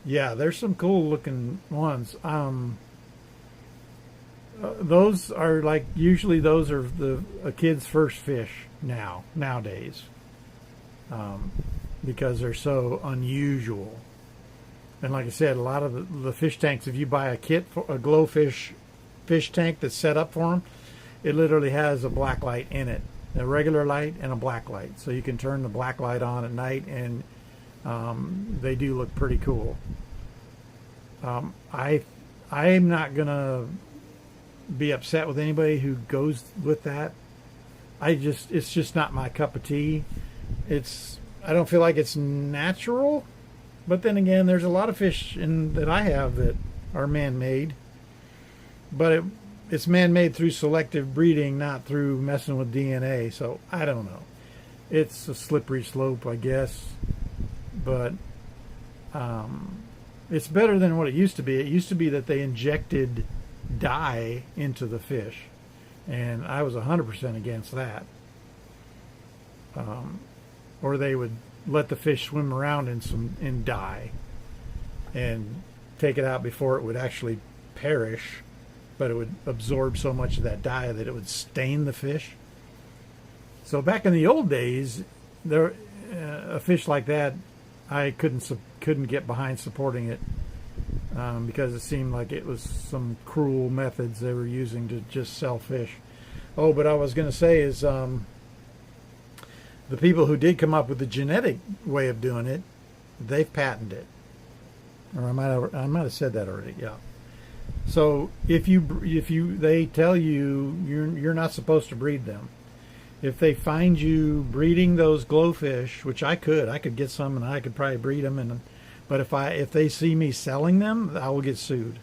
Yeah, there's some cool looking ones. Those are usually those are a kid's first fish nowadays, because they're so unusual. And like I said, a lot of the fish tanks, if you buy a kit for a glowfish fish tank that's set up for them, it literally has a black light in it, a regular light and a black light. So you can turn the black light on at night, and they do look pretty cool. I'm not gonna be upset with anybody who goes with that. It's just not my cup of tea. I don't feel like it's natural. But then again, there's a lot of fish that I have that are man-made. But it's man-made through selective breeding, not through messing with DNA. So I don't know. It's a slippery slope, I guess. But it's better than what it used to be. It used to be that they injected dye into the fish, and I was 100% against that. Or they would let the fish swim around in dye and take it out before it would actually perish, but it would absorb so much of that dye that it would stain the fish. So back in the old days, a fish like that, I couldn't get behind supporting it, because it seemed like it was some cruel methods they were using to just sell fish. Oh, but I was going to say is the people who did come up with the genetic way of doing it, they've patented it. Or I might have said that already. Yeah. So if they tell you you're not supposed to breed them. If they find you breeding those glowfish, which I could get some, and I could probably breed them, but if they see me selling them, I will get sued.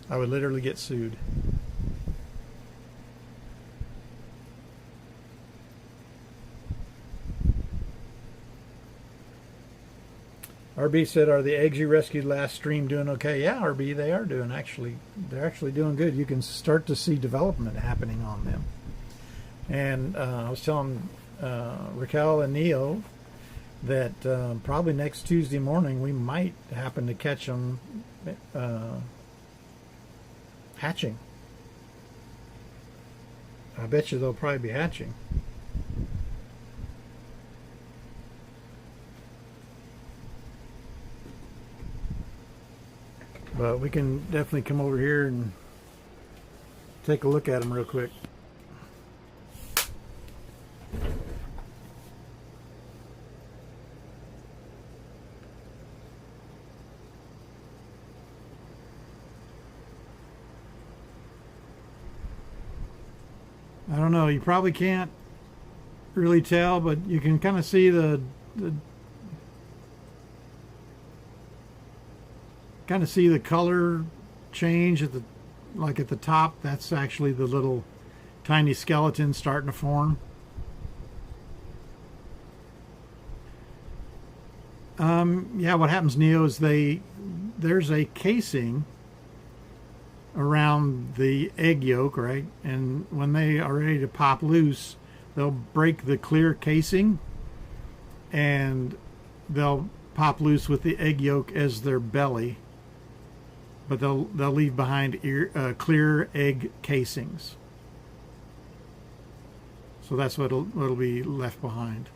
I would literally get sued. RB said, "Are the eggs you rescued last stream doing okay?" Yeah, RB, they are doing they're actually doing good. You can start to see development happening on them. And I was telling Raquel and Neo that probably next Tuesday morning we might happen to catch them hatching. I bet you they'll probably be hatching. But we can definitely come over here and take a look at them real quick. I don't know, you probably can't really tell, but you can kind of see the color change at the top. That's actually the little tiny skeleton starting to form. Yeah, what happens, Neo, is there's a casing around the egg yolk, right? And when they are ready to pop loose, they'll break the clear casing and they'll pop loose with the egg yolk as their belly, but they'll leave behind clear egg casings. So that's what'll be left behind.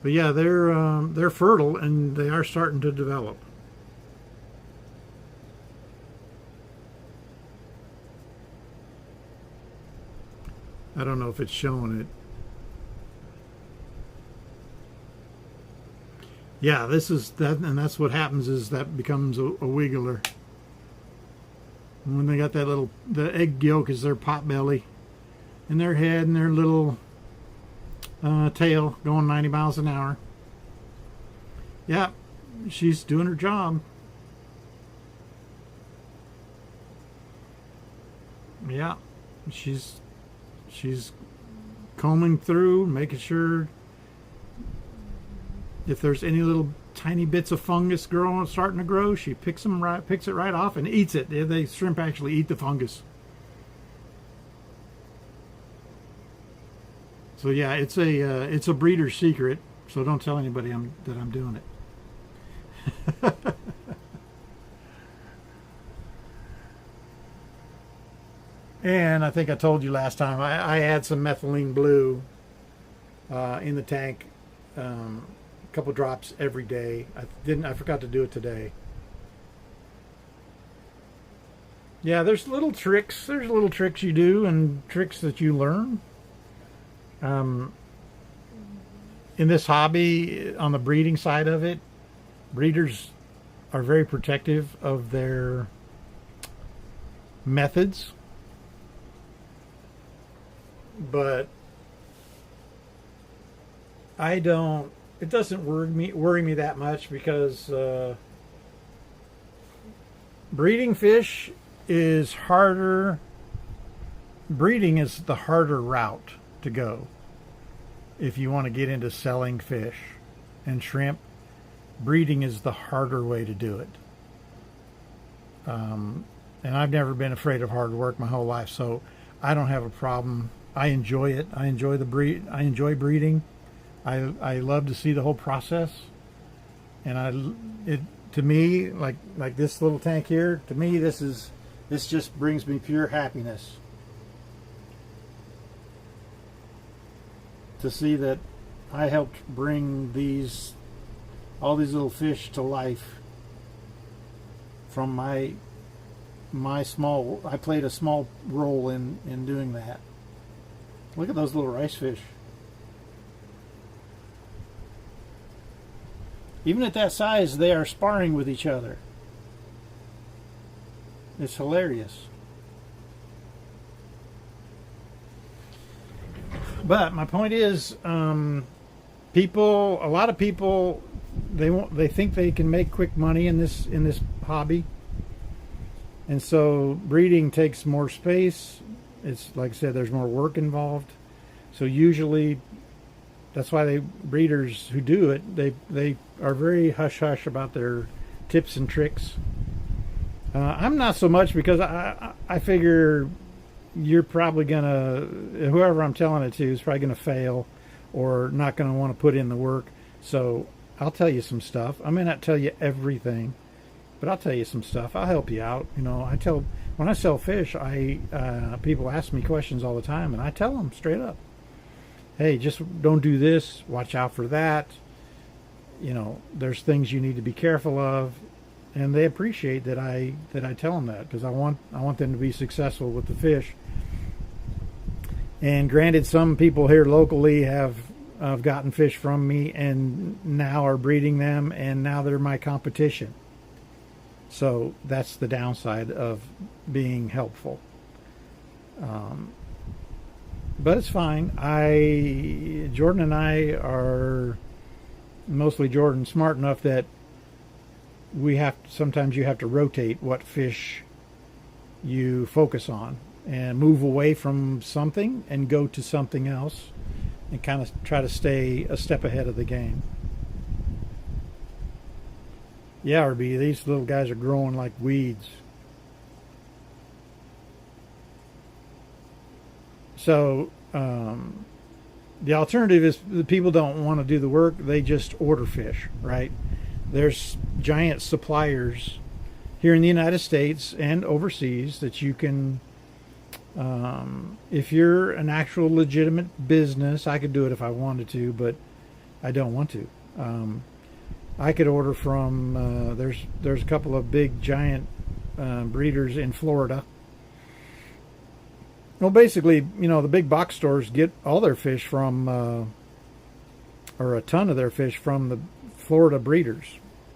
But yeah, they're fertile and they are starting to develop. I don't know if it's showing it. Yeah, this is that, and that's what happens is that becomes a wiggler. And when they got the egg yolk is their pot belly, and their head and their little tail going 90 miles an hour. Yeah, she's doing her job. Yeah, she's combing through, making sure if there's any little tiny bits of fungus starting to grow, she picks it right off and eats it. The shrimp actually eat the fungus. So yeah, it's a breeder's secret. So don't tell anybody that I'm doing it. And I think I told you last time I add some methylene blue in the tank, a couple drops every day. I forgot to do it today. Yeah, there's little tricks. There's little tricks you do and tricks that you learn. In this hobby, on the breeding side of it, breeders are very protective of their methods. But it doesn't worry me that much because breeding fish is harder. Breeding is the harder route to go if you want to get into selling fish and shrimp. Breeding is the harder way to do it. And I've never been afraid of hard work my whole life, so I don't have a problem. I enjoy it. I enjoy I enjoy breeding. I love to see the whole process. And to me, like this little tank here, to me this just brings me pure happiness. To see that I helped bring all these little fish to life from my small, I played a small role in doing that. Look at those little rice fish. Even at that size, they are sparring with each other. It's hilarious. But my point is, a lot of people, they think they can make quick money in this hobby, and so breeding takes more space. It's like I said, there's more work involved. So usually, that's why breeders who do it, they are very hush hush about their tips and tricks. I'm not so much, because I figure you're probably whoever I'm telling it to is probably gonna fail or not gonna want to put in the work. So I'll tell you some stuff. I may not tell you everything, but I'll tell you some stuff. I'll help you out. When I sell fish, people ask me questions all the time, and I tell them straight up. hey, just don't do this. Watch out for that. You know, there's things you need to be careful of, and they appreciate that I tell them that, because I want them to be successful with the fish. And granted, some people here locally have gotten fish from me and now are breeding them, and now they're my competition. So that's the downside of being helpful. But it's fine. Jordan and I are, mostly Jordan, smart enough that sometimes you have to rotate what fish you focus on and move away from something and go to something else and kind of try to stay a step ahead of the game. Yeah, RB, these little guys are growing like weeds. So the alternative is the people don't want to do the work. They just order fish, right? There's giant suppliers here in the United States and overseas that you can, if you're an actual legitimate business, I could do it if I wanted to, but I don't want to. I could order from, there's a couple of big giant breeders in Florida. Well, basically, you know, the big box stores get all their fish from, or a ton of their fish from the Florida breeders.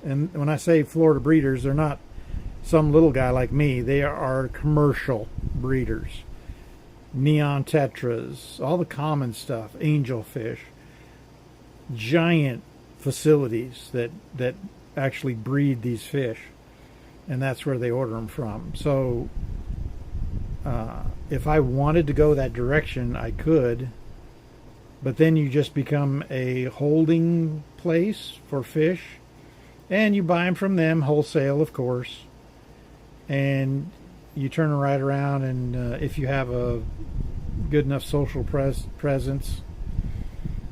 And when I say Florida breeders, they're not some little guy like me. They are commercial breeders. Neon tetras, all the common stuff, angelfish, giant facilities that actually breed these fish. And that's where they order them from. So if I wanted to go that direction, I could. But then you just become a holding place for fish. And you buy them from them wholesale, of course. And you turn right around, and if you have a good enough social presence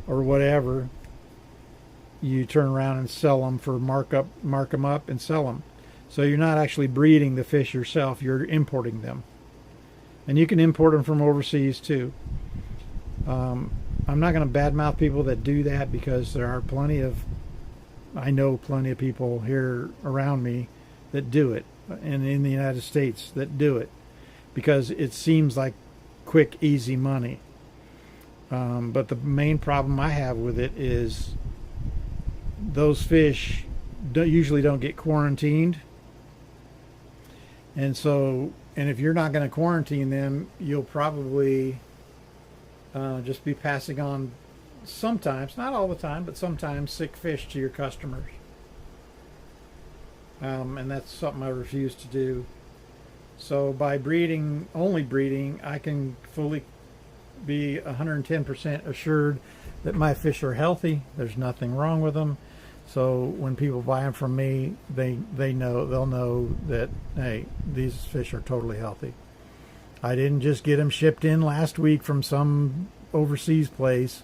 or whatever, you turn around and sell them for mark them up and sell them. So you're not actually breeding the fish yourself, you're importing them. And you can import them from overseas too. I'm not going to badmouth people that do that, because I know plenty of people here around me that do it, and in the United States that do it, because it seems like quick, easy money. But the main problem I have with it is those fish usually don't get quarantined. And if you're not going to quarantine them, you'll probably just be passing on sometimes, not all the time, but sometimes, sick fish to your customers. And that's something I refuse to do. So by only breeding, I can fully be 110% assured that my fish are healthy. There's nothing wrong with them. So when people buy them from me, they'll know that, hey, these fish are totally healthy. I didn't just get them shipped in last week from some overseas place,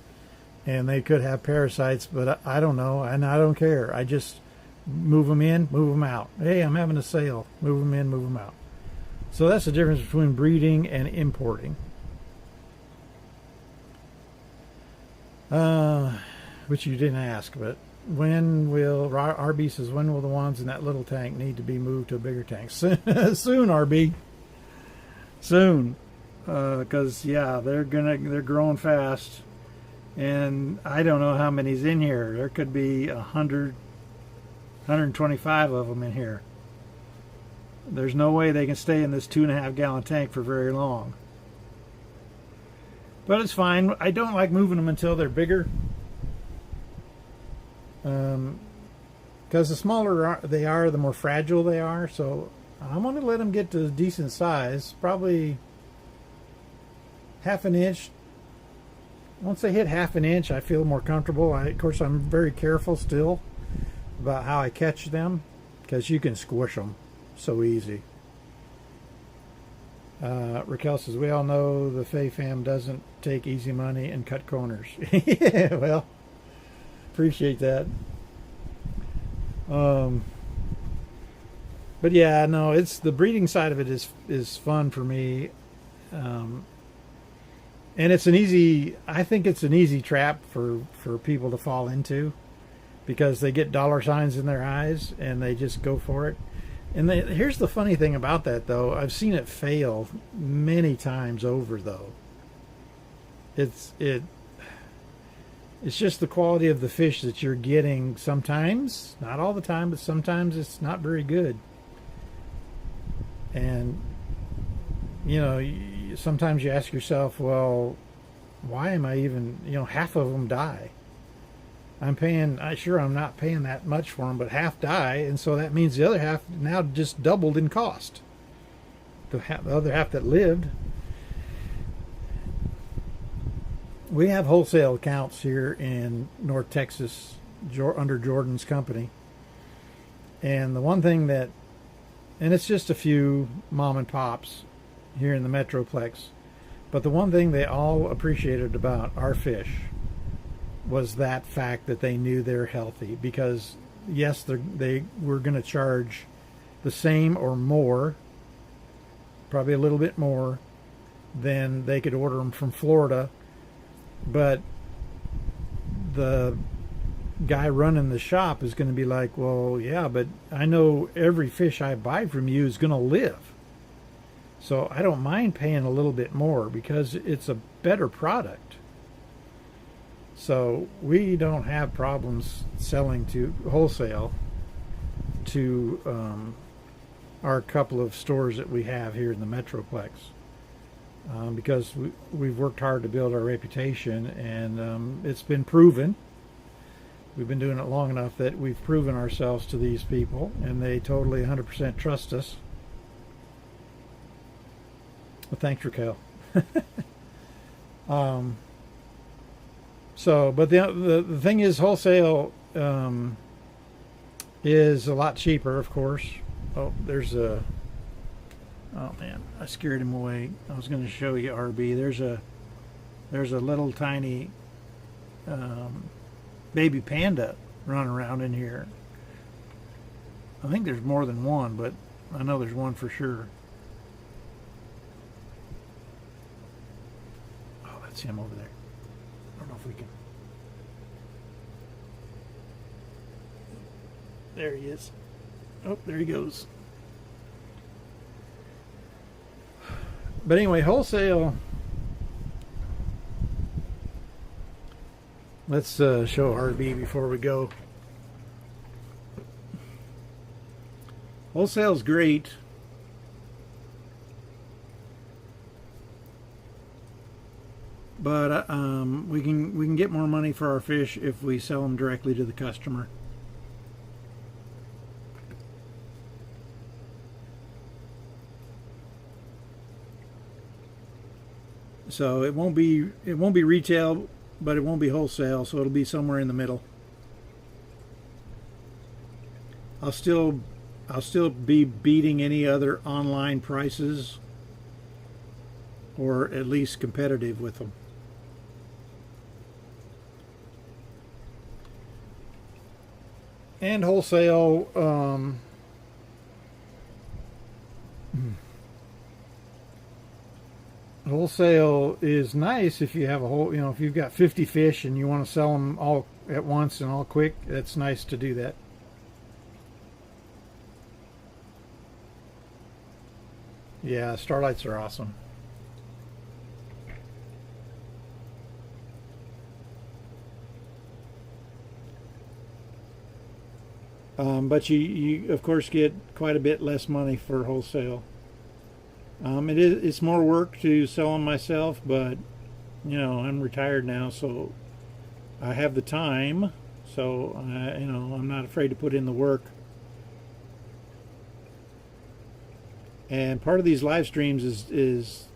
and they could have parasites, but I don't know, and I don't care. I just move them in, move them out. Hey, I'm having a sale. Move them in, move them out. So that's the difference between breeding and importing. Which you didn't ask, but RB says, when will the ones in that little tank need to be moved to a bigger tank? Soon, RB. Soon. Because, yeah, they're growing fast. And I don't know how many's in here. There could be 100, 125 of them in here. There's no way they can stay in this 2.5 gallon tank for very long. But it's fine. I don't like moving them until they're bigger. Because the smaller they are, the more fragile they are. So I'm going to let them get to a decent size. Probably half an inch. Once they hit half an inch, I feel more comfortable. Of course, I'm very careful still about how I catch them, because you can squish them so easy. Raquel says, we all know the Fay fam doesn't take easy money and cut corners. Yeah, well, appreciate that. But yeah, no, it's the breeding side of it is fun for me. And it's an easy, I think it's an easy trap for people to fall into, because they get dollar signs in their eyes and they just go for it. And here's the funny thing about that, though. I've seen it fail many times over, though. It's just the quality of the fish that you're getting. Sometimes, not all the time, but sometimes it's not very good. And you know, sometimes you ask yourself, well, why am I even? You know, half of them die. I'm not paying that much for them, but half die, and so that means the other half now just doubled in cost. The other half that lived. We have wholesale accounts here in North Texas under Jordan's company, and the one thing that, and it's just a few mom and pops here in the Metroplex, but the one thing they all appreciated about our fish was that fact that they knew they're healthy, because yes, they were going to charge the same or more, probably a little bit more than they could order them from Florida, but the guy running the shop is going to be like, well, yeah, but I know every fish I buy from you is going to live, so I don't mind paying a little bit more because it's a better product. So we don't have problems selling to wholesale to our couple of stores that we have here in the Metroplex, because we've worked hard to build our reputation, and it's been proven. We've been doing it long enough that we've proven ourselves to these people, and they totally 100% trust us. Well, thanks, Raquel. So, but the thing is, wholesale is a lot cheaper, of course. Oh, oh man, I scared him away. I was going to show you RB. There's a little tiny baby panda running around in here. I think there's more than one, but I know there's one for sure. Oh, that's him over there. I don't know if we can. There he is. Oh, there he goes. But anyway, wholesale. Let's show RB before we go. Wholesale's great. But we can get more money for our fish if we sell them directly to the customer. So it won't be retail, but it won't be wholesale, so it'll be somewhere in the middle. I'll still be beating any other online prices, or at least competitive with them. And wholesale, wholesale is nice if you have if you've got 50 fish and you want to sell them all at once and all quick. That's nice to do that. Yeah, starlights are awesome. But you of course get quite a bit less money for wholesale. It's more work to sell them myself, but I'm retired now, so I have the time. So I'm not afraid to put in the work. And part of these live streams is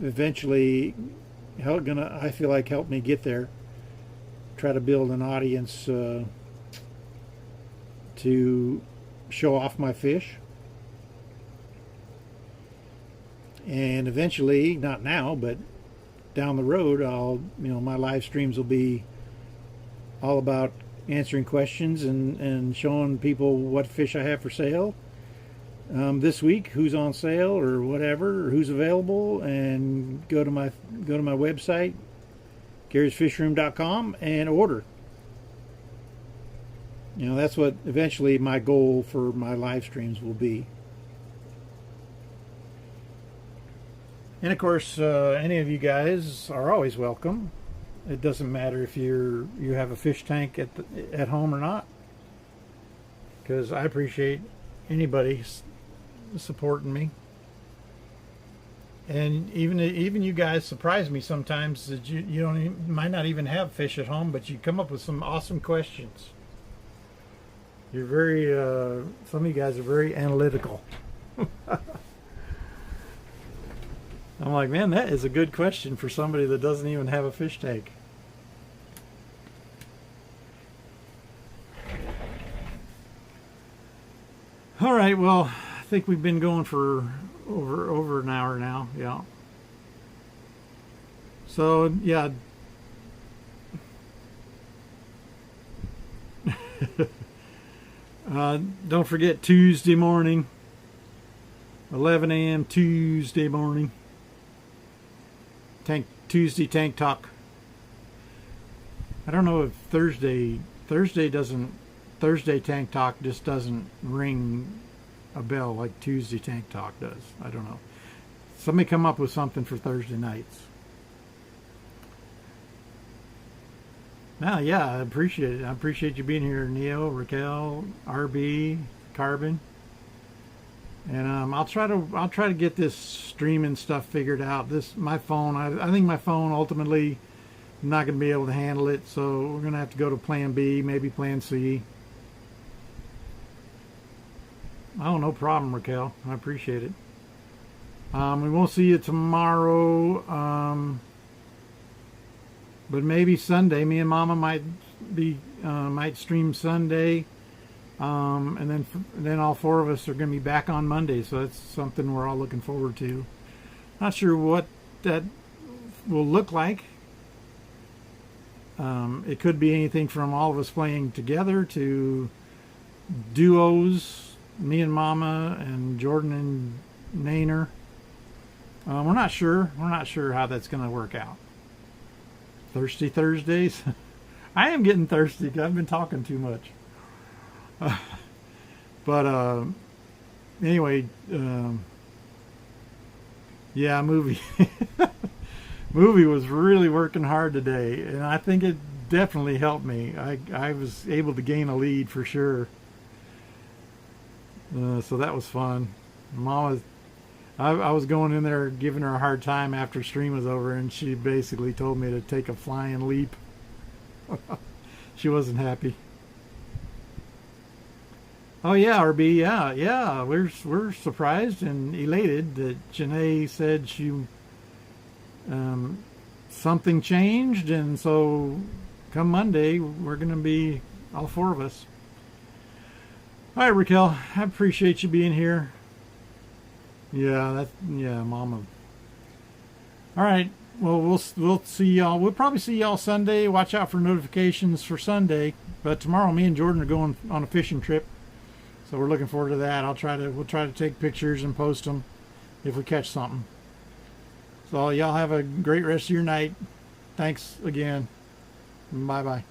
eventually I feel like help me get there. Try to build an audience to show off my fish. And eventually, not now, but down the road, my live streams will be all about answering questions and showing people what fish I have for sale. this week, who's on sale or whatever, or who's available, and go to my website, Gary'sFishRoom.com, and order. You know, that's what eventually my goal for my live streams will be. And of course, any of you guys are always welcome. It doesn't matter if you have a fish tank at home or not, because I appreciate anybody supporting me. And even you guys surprise me sometimes that you might not even have fish at home, but you come up with some awesome questions. You're very some of you guys are very analytical. I'm like, man, that is a good question for somebody that doesn't even have a fish tank. All right, well, I think we've been going for over an hour now. Yeah. So yeah. Don't forget Tuesday morning, 11 a.m. Tuesday morning. Tuesday Tank Talk. I don't know if Thursday Tank Talk just doesn't ring a bell like Tuesday Tank Talk does. I don't know. Somebody come up with something for Thursday nights. Now, yeah, I appreciate it. I appreciate you being here, Neo, Raquel, RB, Carbon. And I'll try to get this streaming stuff figured out. My phone, I think my phone ultimately I'm not going to be able to handle it, so we're going to have to go to Plan B, maybe Plan C. Oh, no problem, Raquel. I appreciate it. We won't see you tomorrow, but maybe Sunday. Me and Mama might stream Sunday. And then all four of us are going to be back on Monday, so that's something we're all looking forward to. Not sure what that will look like. It could be anything from all of us playing together to duos, me and Mama and Jordan and Nainer. We're not sure. We're not sure how that's going to work out. Thirsty Thursdays. I am getting thirsty because I've been talking too much. But anyway, yeah, movie was really working hard today, and I think it definitely helped me. I was able to gain a lead for sure, so that was fun. I was going in there giving her a hard time after stream was over, and she basically told me to take a flying leap. She wasn't happy. Oh yeah, RB, yeah. We're surprised and elated that Janae said she something changed, and so come Monday we're gonna be all four of us. All right, Raquel, I appreciate you being here. Yeah, Mama. All right, well we'll see y'all. We'll probably see y'all Sunday. Watch out for notifications for Sunday. But tomorrow, me and Jordan are going on a fishing trip. So we're looking forward to that. We'll try to take pictures and post them if we catch something. So y'all have a great rest of your night. Thanks again. Bye-bye.